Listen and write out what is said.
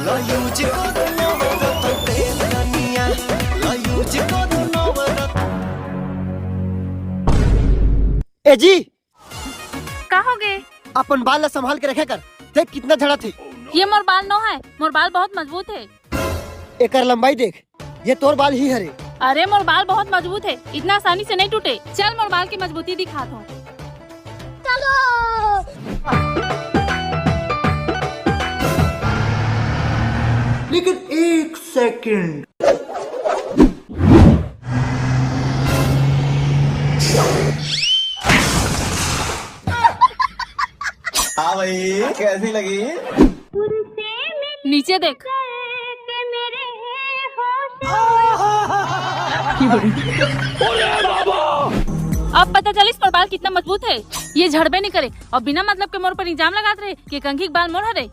ए जी का हो गए? अपन बाल ला संभाल के रखे कर, देख कितना झड़ा थे। ये मोर बाल नो है, मोर बाल बहुत मजबूत है। एकर लंबाई देख, ये तोर बाल ही हरे। अरे मोर बाल बहुत मजबूत है, इतना आसानी से नहीं टूटे। चल मोर बाल की मजबूती दिखा दो। चलो। लेकिन एक सेकंड, हाँ भाई कैसी लगी? नीचे देख। अब पता चलिस मोर बाल कितना मजबूत है। ये झड़बे नहीं करे और बिना मतलब के मोर पर इल्जाम लगाते रहे कि कंघी के बाल मोर हरे।